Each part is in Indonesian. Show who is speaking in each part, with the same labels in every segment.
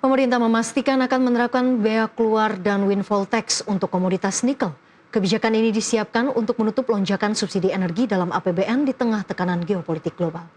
Speaker 1: Pemerintah memastikan akan menerapkan bea keluar dan windfall tax untuk komoditas nikel. Kebijakan ini disiapkan untuk menutup lonjakan subsidi energi dalam APBN di tengah tekanan geopolitik global.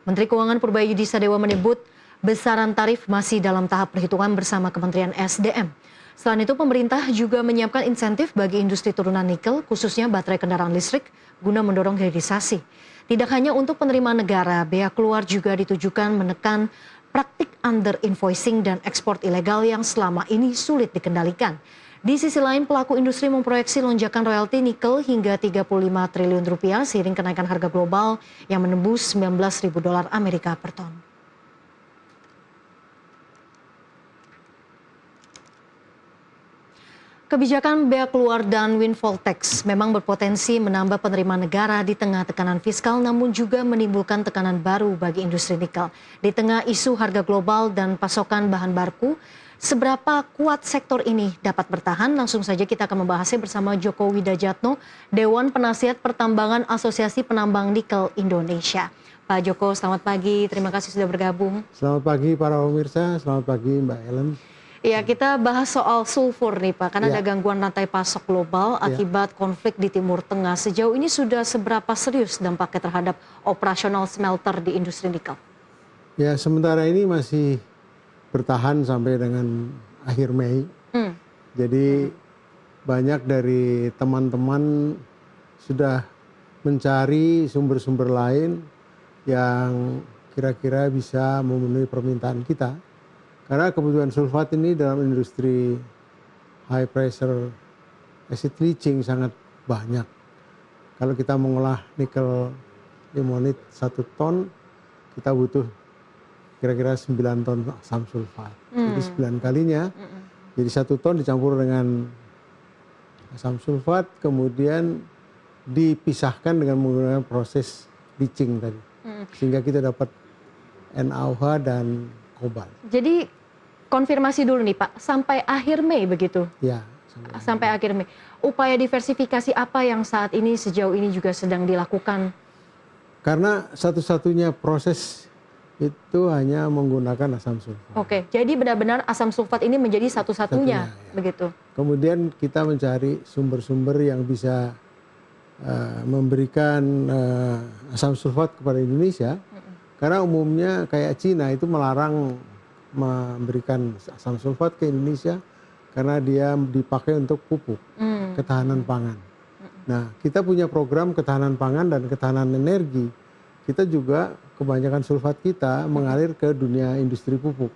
Speaker 1: Menteri Keuangan Purbayudi Sadewa menyebut besaran tarif masih dalam tahap perhitungan bersama Kementerian SDM. Selain itu, pemerintah juga menyiapkan insentif bagi industri turunan nikel, khususnya baterai kendaraan listrik, guna mendorong hilirisasi. Tidak hanya untuk penerimaan negara, bea keluar juga ditujukan menekan praktik under invoicing dan ekspor ilegal yang selama ini sulit dikendalikan. Di sisi lain, pelaku industri memproyeksi lonjakan royalti nikel hingga 35 triliun rupiah seiring kenaikan harga global yang menembus $19.000 Amerika per ton. Kebijakan bea keluar dan windfall tax memang berpotensi menambah penerimaan negara di tengah tekanan fiskal, namun juga menimbulkan tekanan baru bagi industri nikel. Di tengah isu harga global dan pasokan bahan baku, seberapa kuat sektor ini dapat bertahan? Langsung saja kita akan membahasnya bersama Joko Widajatno, Dewan Penasihat Pertambangan Asosiasi Penambang Nikel Indonesia. Pak Joko, selamat pagi. Terima kasih sudah bergabung.
Speaker 2: Selamat pagi para pemirsa, selamat pagi Mbak Ellen.
Speaker 1: Ya, kita bahas soal sulfur nih Pak, karena ada gangguan rantai pasok global akibat konflik di Timur Tengah. Sejauh ini sudah seberapa serius dampaknya terhadap operasional smelter di industri nikel?
Speaker 2: Ya, sementara ini masih bertahan sampai dengan akhir Mei. Jadi banyak dari teman-teman sudah mencari sumber-sumber lain yang kira-kira bisa memenuhi permintaan kita. Karena kebutuhan sulfat ini dalam industri high pressure acid leaching sangat banyak. Kalau kita mengolah nikel limonit 1 ton, kita butuh kira-kira 9 ton asam sulfat. Jadi 9 kalinya, jadi 1 ton dicampur dengan asam sulfat, kemudian dipisahkan dengan menggunakan proses leaching tadi. Sehingga kita dapat NaOH dan kobalt.
Speaker 1: Jadi konfirmasi dulu nih Pak, sampai akhir Mei begitu?
Speaker 2: Ya.
Speaker 1: Sampai akhir Mei. Upaya diversifikasi apa yang saat ini sejauh ini juga sedang dilakukan?
Speaker 2: Karena satu-satunya proses itu hanya menggunakan asam sulfat.
Speaker 1: Oke, jadi benar-benar asam sulfat ini menjadi satu-satunya, begitu?
Speaker 2: Kemudian kita mencari sumber-sumber yang bisa memberikan asam sulfat kepada Indonesia. Karena umumnya kayak Cina itu melarang memberikan asam sulfat ke Indonesia karena dia dipakai untuk pupuk, ketahanan pangan. Nah, kita punya program ketahanan pangan dan ketahanan energi. Kita juga kebanyakan sulfat kita mengalir ke dunia industri pupuk.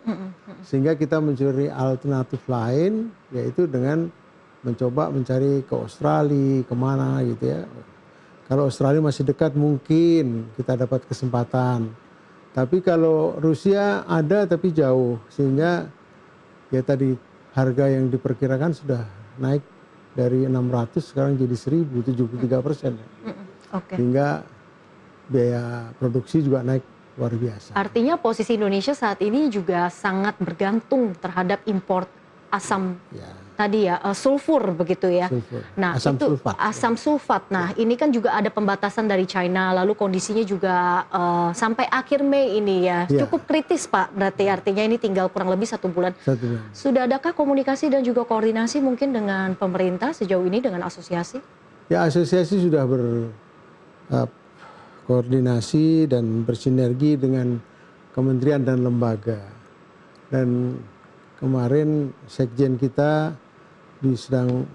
Speaker 2: Sehingga kita mencari alternatif lain, yaitu dengan mencoba mencari ke Australia, kemana gitu ya. Kalau Australia masih dekat mungkin kita dapat kesempatan. Tapi kalau Rusia ada tapi jauh, sehingga ya tadi harga yang diperkirakan sudah naik dari 600 sekarang jadi 1.073%. Sehingga biaya produksi juga naik luar biasa.
Speaker 1: Artinya posisi Indonesia saat ini juga sangat bergantung terhadap import asam tadi ya, sulfur begitu ya.
Speaker 2: Sulfur.
Speaker 1: Nah,
Speaker 2: asam
Speaker 1: itu
Speaker 2: sulfat.
Speaker 1: Asam sulfat. Nah, ini kan juga ada pembatasan dari China, lalu kondisinya juga sampai akhir Mei ini ya. Cukup kritis Pak, berarti artinya ini tinggal kurang lebih 1 bulan. Sudah adakah komunikasi dan juga koordinasi mungkin dengan pemerintah sejauh ini dengan asosiasi?
Speaker 2: Ya, asosiasi sudah berkoordinasi dan bersinergi dengan kementerian dan lembaga. Dan kemarin sekjen kita sedang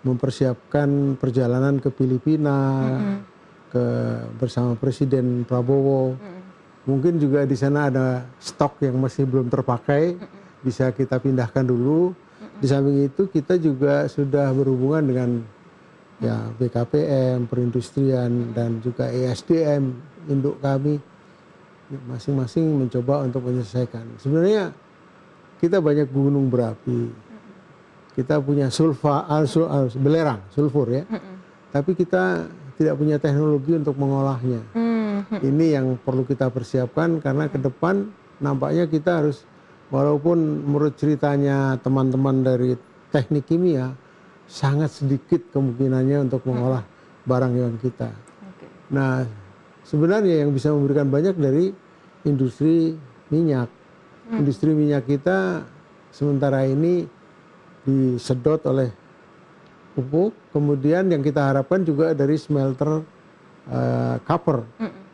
Speaker 2: mempersiapkan perjalanan ke Filipina, bersama Presiden Prabowo. Mungkin juga di sana ada stok yang masih belum terpakai, bisa kita pindahkan dulu. Di samping itu kita juga sudah berhubungan dengan BKPM, perindustrian dan juga ESDM, induk kami, masing-masing mencoba untuk menyelesaikan. Sebenarnya kita banyak gunung berapi. Kita punya belerang, sulfur ya. Tapi kita tidak punya teknologi untuk mengolahnya. Ini yang perlu kita persiapkan karena ke depan nampaknya kita harus, walaupun menurut ceritanya teman-teman dari teknik kimia, sangat sedikit kemungkinannya untuk mengolah barang hewan kita. Nah, sebenarnya yang bisa memberikan banyak dari industri minyak. Industri minyak kita sementara ini disedot oleh pupuk, kemudian yang kita harapkan juga dari smelter copper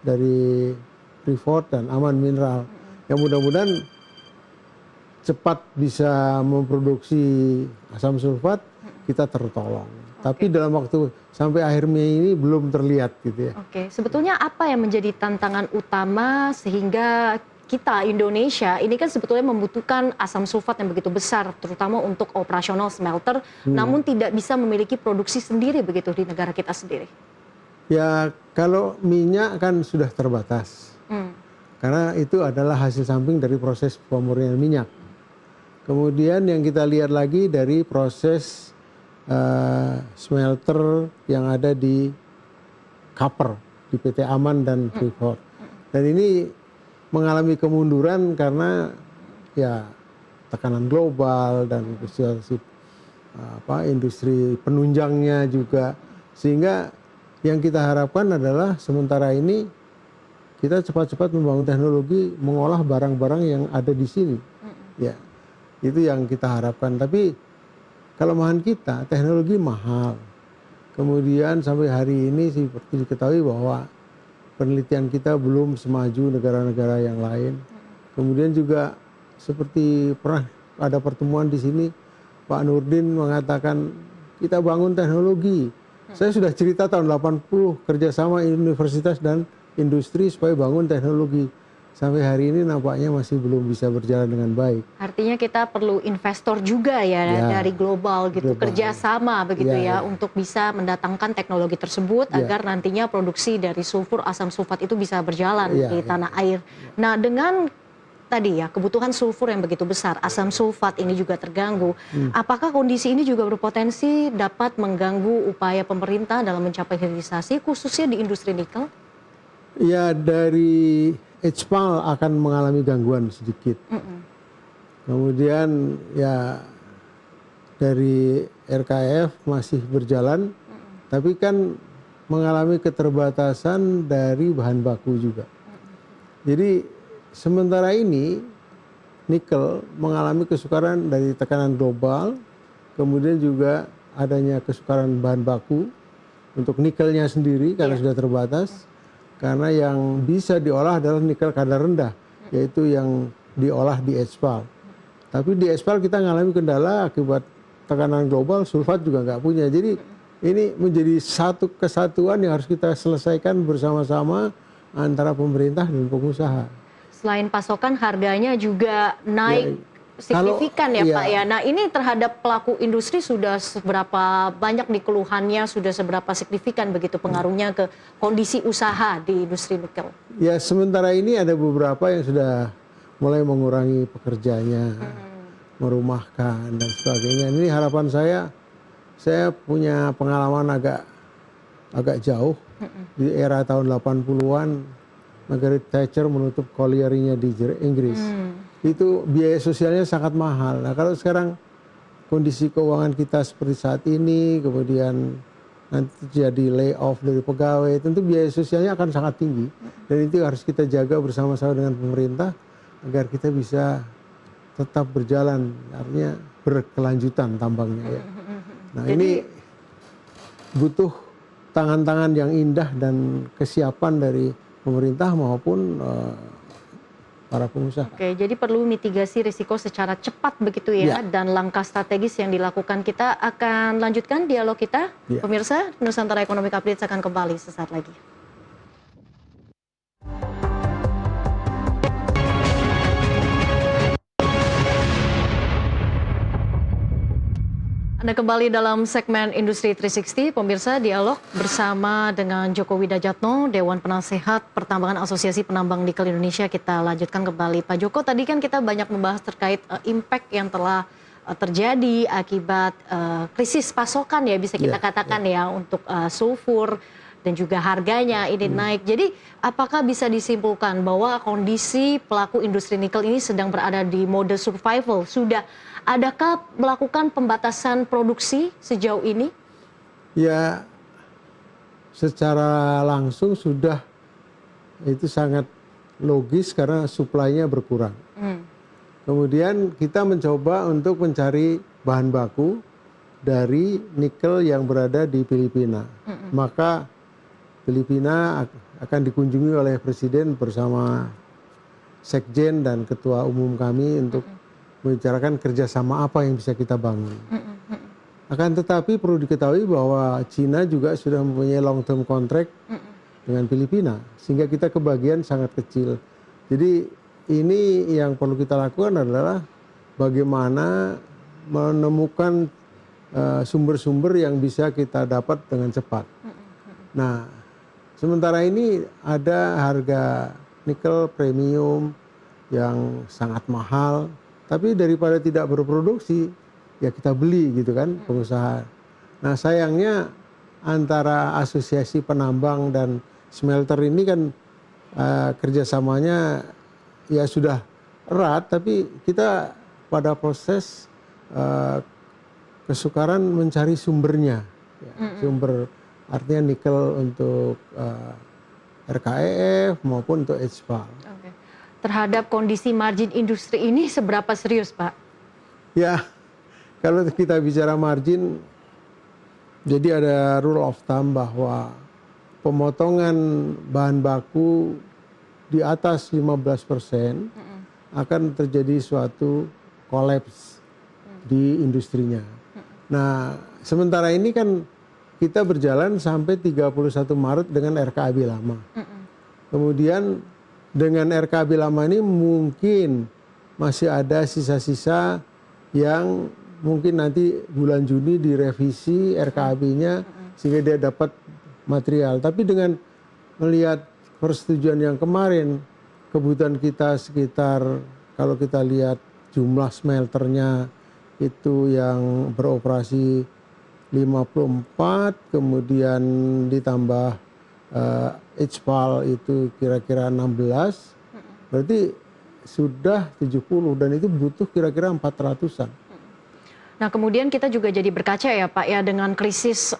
Speaker 2: dari Freeport dan Aman Mineral yang mudah-mudahan cepat bisa memproduksi asam sulfat, kita tertolong. Tapi dalam waktu sampai akhir Mei ini belum terlihat gitu ya.
Speaker 1: Oke, sebetulnya apa yang menjadi tantangan utama sehingga kita Indonesia ini kan sebetulnya membutuhkan asam sulfat yang begitu besar, terutama untuk operasional smelter, namun tidak bisa memiliki produksi sendiri begitu di negara kita sendiri?
Speaker 2: Ya kalau minyak kan sudah terbatas, karena itu adalah hasil samping dari proses pemurnian minyak. Kemudian yang kita lihat lagi dari proses smelter yang ada di copper, di PT Aman dan Freeport. Dan ini mengalami kemunduran karena ya tekanan global dan situasi industri penunjangnya juga, sehingga yang kita harapkan adalah sementara ini kita cepat-cepat membangun teknologi mengolah barang-barang yang ada di sini. Ya, itu yang kita harapkan. Tapi kelemahan kita teknologi mahal. Kemudian sampai hari ini seperti diketahui bahwa penelitian kita belum semaju negara-negara yang lain. Kemudian juga seperti pernah ada pertemuan di sini, Pak Nurdin mengatakan kita bangun teknologi. Saya sudah cerita tahun 80 kerjasama universitas dan industri supaya bangun teknologi. Sampai hari ini nampaknya masih belum bisa berjalan dengan baik.
Speaker 1: Artinya kita perlu investor juga ya dari global gitu, kerjasama begitu ya untuk bisa mendatangkan teknologi tersebut agar nantinya produksi dari sulfur asam sulfat itu bisa berjalan di tanah air. Nah dengan tadi ya kebutuhan sulfur yang begitu besar, asam sulfat ini juga terganggu. Apakah kondisi ini juga berpotensi dapat mengganggu upaya pemerintah dalam mencapai hilirisasi khususnya di industri nikel?
Speaker 2: Ya dari HPAL akan mengalami gangguan sedikit. Kemudian ya dari RKF masih berjalan, tapi kan mengalami keterbatasan dari bahan baku juga. Jadi sementara ini nikel mengalami kesukaran dari tekanan global, kemudian juga adanya kesukaran bahan baku untuk nikelnya sendiri karena sudah terbatas. Karena yang bisa diolah adalah nikel kadar rendah, yaitu yang diolah di HPAL. Tapi di HPAL kita mengalami kendala akibat tekanan global, sulfat juga nggak punya. Jadi ini menjadi satu kesatuan yang harus kita selesaikan bersama-sama antara pemerintah dan pengusaha.
Speaker 1: Selain pasokan, harganya juga naik signifikan ya Pak ya. Nah ini terhadap pelaku industri sudah seberapa banyak nih keluhannya, sudah seberapa signifikan begitu pengaruhnya ke kondisi usaha di industri nikel? Ya
Speaker 2: sementara ini ada beberapa yang sudah mulai mengurangi pekerjanya, merumahkan dan sebagainya. Ini harapan saya punya pengalaman agak jauh di era tahun 80-an, Margaret Thatcher menutup colliery-nya di Inggris. Itu biaya sosialnya sangat mahal. Nah kalau sekarang kondisi keuangan kita seperti saat ini, kemudian nanti terjadi layoff dari pegawai, tentu biaya sosialnya akan sangat tinggi. Dan itu harus kita jaga bersama-sama dengan pemerintah agar kita bisa tetap berjalan, artinya berkelanjutan tambangnya ya. Nah ini butuh tangan-tangan yang indah dan kesiapan dari pemerintah maupun para pengusaha.
Speaker 1: Oke, jadi perlu mitigasi risiko secara cepat begitu ya, dan langkah strategis yang dilakukan. Kita akan lanjutkan dialog kita. Pemirsa, Nusantara Economic Update akan kembali sesaat lagi. Anda kembali dalam segmen Industri 360, pemirsa, dialog bersama dengan Joko Widajatno, Dewan Penasehat Pertambangan Asosiasi Penambang Nikel Indonesia. Kita lanjutkan kembali. Pak Joko, tadi kan kita banyak membahas terkait impact yang telah terjadi akibat krisis pasokan ya, bisa kita katakan ya, untuk sulfur dan juga harganya ini naik. Jadi apakah bisa disimpulkan bahwa kondisi pelaku industri nikel ini sedang berada di mode survival? Adakah melakukan pembatasan produksi sejauh ini?
Speaker 2: Ya, secara langsung sudah, itu sangat logis karena suplainya berkurang. Kemudian kita mencoba untuk mencari bahan baku dari nikel yang berada di Filipina. Maka Filipina akan dikunjungi oleh Presiden bersama Sekjen dan Ketua Umum kami untuk membicarakan kerjasama apa yang bisa kita bangun. Akan tetapi perlu diketahui bahwa Cina juga sudah mempunyai long term contract dengan Filipina, sehingga kita kebagian sangat kecil. Jadi ini yang perlu kita lakukan adalah bagaimana menemukan sumber-sumber yang bisa kita dapat dengan cepat. Nah, sementara ini ada harga nikel premium yang sangat mahal, tapi daripada tidak berproduksi, ya kita beli gitu kan, pengusaha. Nah, sayangnya antara asosiasi penambang dan smelter ini kan kerjasamanya ya sudah erat, tapi kita pada proses kesukaran mencari sumbernya, sumber artinya nikel untuk RKEF maupun untuk HPAL.
Speaker 1: Oke. Terhadap kondisi margin industri ini seberapa serius, Pak?
Speaker 2: Ya, kalau kita bicara margin, jadi ada rule of thumb bahwa pemotongan bahan baku di atas 15% akan terjadi suatu kolaps di industrinya. Nah, sementara ini kan kita berjalan sampai 31 Maret dengan RKAB lama. Kemudian dengan RKAB lama ini mungkin masih ada sisa-sisa yang mungkin nanti bulan Juni direvisi RKAB-nya sehingga dia dapat material. Tapi dengan melihat persetujuan yang kemarin, kebutuhan kita sekitar, kalau kita lihat jumlah smelternya itu yang beroperasi 54, kemudian ditambah HPAL itu kira-kira 16, berarti sudah 70 dan itu butuh kira-kira 400-an.
Speaker 1: Nah, kemudian kita juga jadi berkaca ya Pak ya dengan krisis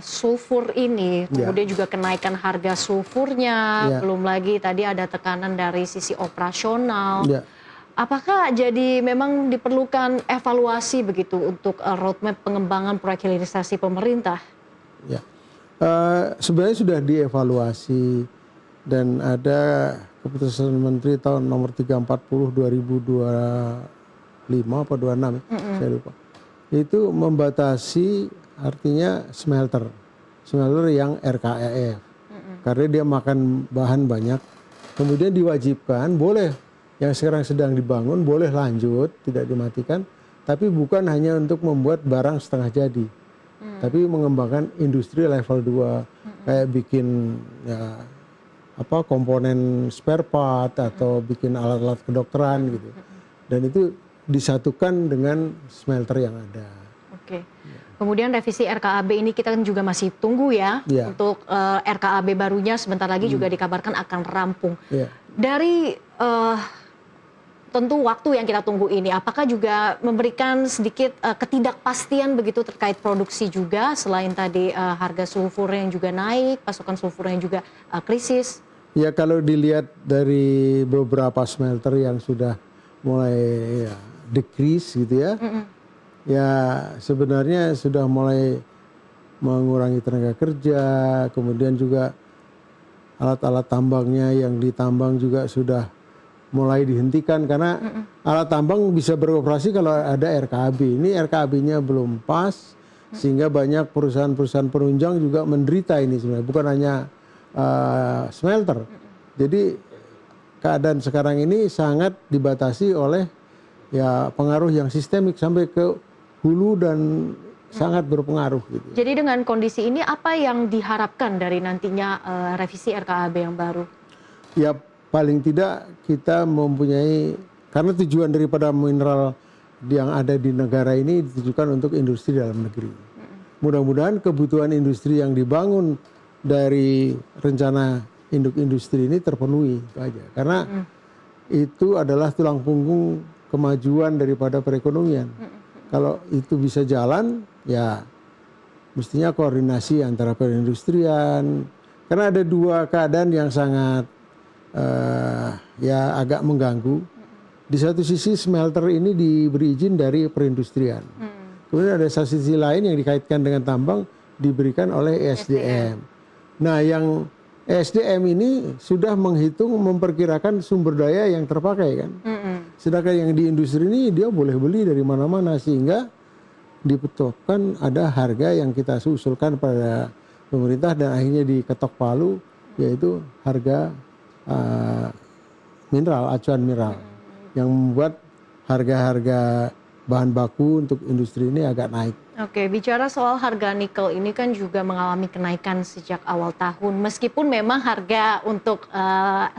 Speaker 1: sulfur ini, kemudian juga kenaikan harga sulfurnya, belum lagi tadi ada tekanan dari sisi operasional. Apakah jadi memang diperlukan evaluasi begitu untuk roadmap pengembangan proyek hilirisasi pemerintah?
Speaker 2: Ya, sebenarnya sudah dievaluasi dan ada keputusan Menteri tahun nomor 340 2025 apa 26, saya lupa. Itu membatasi artinya smelter yang RKEF, karena dia makan bahan banyak. Kemudian diwajibkan boleh yang sekarang sedang dibangun boleh lanjut, tidak dimatikan, tapi bukan hanya untuk membuat barang setengah jadi, tapi mengembangkan industri level 2, kayak bikin ya, komponen spare part atau bikin alat-alat kedokteran gitu. Dan itu disatukan dengan smelter yang ada.
Speaker 1: Oke. Kemudian revisi RKAB ini kita kan juga masih tunggu ya. Untuk RKAB barunya sebentar lagi juga dikabarkan akan rampung. Dari tentu waktu yang kita tunggu ini, apakah juga memberikan sedikit ketidakpastian begitu terkait produksi juga, selain tadi harga sulfur yang juga naik, pasokan sulfur yang juga krisis?
Speaker 2: Ya, kalau dilihat dari beberapa smelter yang sudah mulai decrease gitu ya, ya sebenarnya sudah mulai mengurangi tenaga kerja, kemudian juga alat-alat tambangnya yang ditambang juga sudah mulai dihentikan karena alat tambang bisa beroperasi kalau ada RKAB. Ini RKAB-nya belum pas sehingga banyak perusahaan-perusahaan penunjang juga menderita ini sebenarnya, bukan hanya smelter. Jadi keadaan sekarang ini sangat dibatasi oleh ya pengaruh yang sistemik sampai ke hulu dan sangat berpengaruh gitu.
Speaker 1: Jadi dengan kondisi ini apa yang diharapkan dari nantinya revisi RKAB yang baru?
Speaker 2: Ya paling tidak kita mempunyai, karena tujuan daripada mineral yang ada di negara ini ditujukan untuk industri dalam negeri. Mudah-mudahan kebutuhan industri yang dibangun dari rencana induk industri ini terpenuhi, itu aja. Karena itu adalah tulang punggung kemajuan daripada perekonomian. Kalau itu bisa jalan, ya mestinya koordinasi antara perindustrian. Karena ada dua keadaan yang sangat ya agak mengganggu. di satu sisi smelter ini diberi izin dari perindustrian. Kemudian ada satu sisi lain yang dikaitkan dengan tambang diberikan oleh ESDM. Nah, yang ESDM ini sudah menghitung memperkirakan sumber daya yang terpakai kan. Sedangkan yang di industri ini dia boleh beli dari mana-mana sehingga ditetapkan ada harga yang kita usulkan pada pemerintah dan akhirnya diketok palu, yaitu harga mineral, acuan mineral, yang membuat harga-harga bahan baku untuk industri ini agak naik.
Speaker 1: Oke, bicara soal harga nikel ini kan juga mengalami kenaikan sejak awal tahun. Meskipun memang harga untuk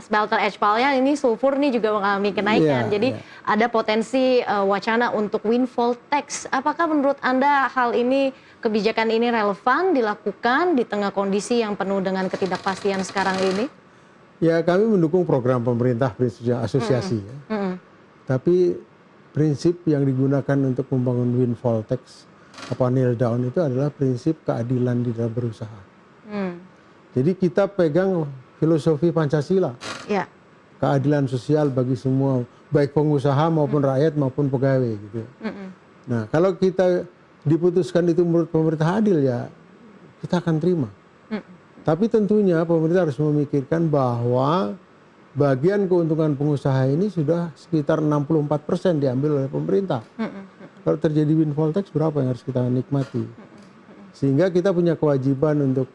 Speaker 1: smelter HPAL-nya ini sulfur nih juga mengalami kenaikan. Jadi ada potensi wacana untuk windfall tax. Apakah menurut Anda hal ini, kebijakan ini relevan dilakukan di tengah kondisi yang penuh dengan ketidakpastian sekarang ini?
Speaker 2: Ya, kami mendukung program pemerintah prinsip asosiasi. Tapi prinsip yang digunakan untuk membangun windfall tax apa nail down itu adalah prinsip keadilan di dalam berusaha. Jadi kita pegang filosofi Pancasila.
Speaker 1: Ya.
Speaker 2: Keadilan sosial bagi semua, baik pengusaha maupun rakyat maupun pegawai gitu. Nah, kalau kita diputuskan itu menurut pemerintah adil, ya kita akan terima. Tapi tentunya pemerintah harus memikirkan bahwa bagian keuntungan pengusaha ini sudah sekitar 64% diambil oleh pemerintah. Kalau terjadi windfall tax berapa yang harus kita nikmati? Sehingga kita punya kewajiban untuk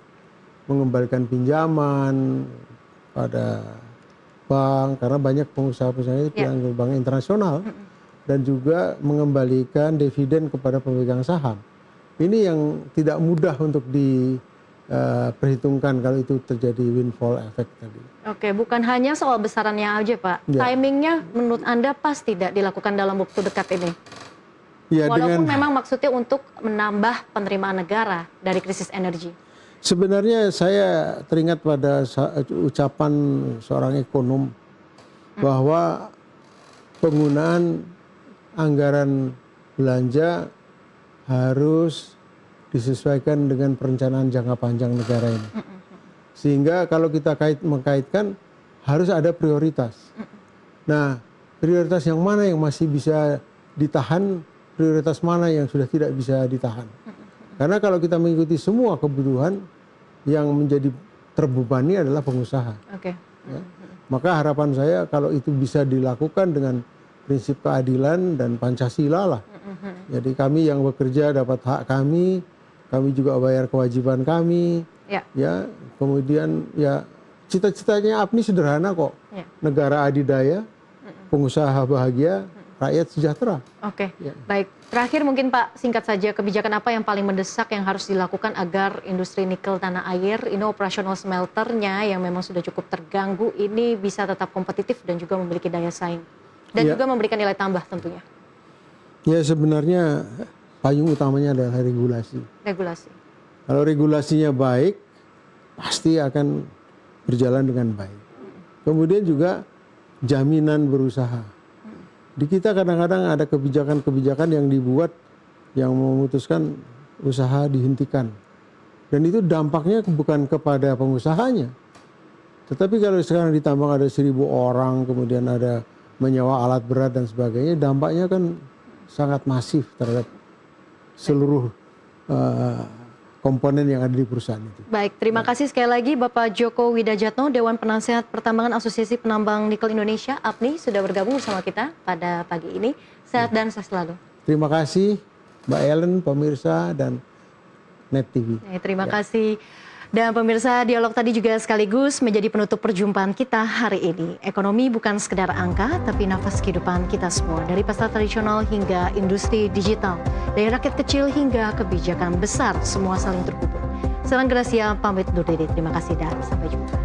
Speaker 2: mengembalikan pinjaman pada bank, karena banyak pengusaha-pengusaha itu yang bank internasional, dan juga mengembalikan dividen kepada pemegang saham. Ini yang tidak mudah untuk diperhitungkan kalau itu terjadi windfall effect tadi.
Speaker 1: Oke, bukan hanya soal besarannya aja, Pak. Timingnya menurut Anda pas tidak dilakukan dalam waktu dekat ini? Ya, walaupun memang maksudnya untuk menambah penerimaan negara dari krisis energi.
Speaker 2: Sebenarnya saya teringat pada ucapan seorang ekonom bahwa penggunaan anggaran belanja harus disesuaikan dengan perencanaan jangka panjang negara ini. Sehingga kalau kita mengkaitkan harus ada prioritas. Nah, prioritas yang mana yang masih bisa ditahan, prioritas mana yang sudah tidak bisa ditahan. Karena kalau kita mengikuti semua kebutuhan, yang menjadi terbebani adalah pengusaha. Ya. Maka harapan saya kalau itu bisa dilakukan dengan prinsip keadilan dan Pancasila lah. Jadi kami yang bekerja dapat hak kami juga bayar kewajiban kami. Ya, kemudian ya cita-citanya APNI sederhana kok. Negara adidaya, pengusaha bahagia, rakyat sejahtera.
Speaker 1: Oke, baik. Terakhir mungkin Pak, singkat saja, kebijakan apa yang paling mendesak yang harus dilakukan agar industri nikel tanah air, ini operasional smelternya yang memang sudah cukup terganggu, ini bisa tetap kompetitif dan juga memiliki daya saing. Dan juga memberikan nilai tambah tentunya.
Speaker 2: Ya, sebenarnya payung utamanya adalah regulasi.
Speaker 1: Regulasi.
Speaker 2: Kalau regulasinya baik, pasti akan berjalan dengan baik. Kemudian juga jaminan berusaha. Di kita kadang-kadang ada kebijakan-kebijakan yang dibuat yang memutuskan usaha dihentikan. Dan itu dampaknya bukan kepada pengusahanya. Tetapi kalau sekarang di tambang ada 1.000 orang, kemudian ada menyewa alat berat dan sebagainya, dampaknya kan sangat masif terhadap seluruh komponen yang ada di perusahaan itu.
Speaker 1: Baik, terima kasih sekali lagi Bapak Djoko Widajatno, Dewan Penasehat Pertambangan Asosiasi Penambang Nikel Indonesia, APNI, sudah bergabung bersama kita pada pagi ini. Sehat dan sukses selalu.
Speaker 2: Terima kasih Mbak Ellen, pemirsa, dan Net TV.
Speaker 1: Terima kasih. Dan pemirsa, dialog tadi juga sekaligus menjadi penutup perjumpaan kita hari ini. Ekonomi bukan sekedar angka, tapi nafas kehidupan kita semua. Dari pasar tradisional hingga industri digital. Dari rakyat kecil hingga kebijakan besar, semua saling terhubung. Salam Gracia, pamit undur diri. Terima kasih dan sampai jumpa.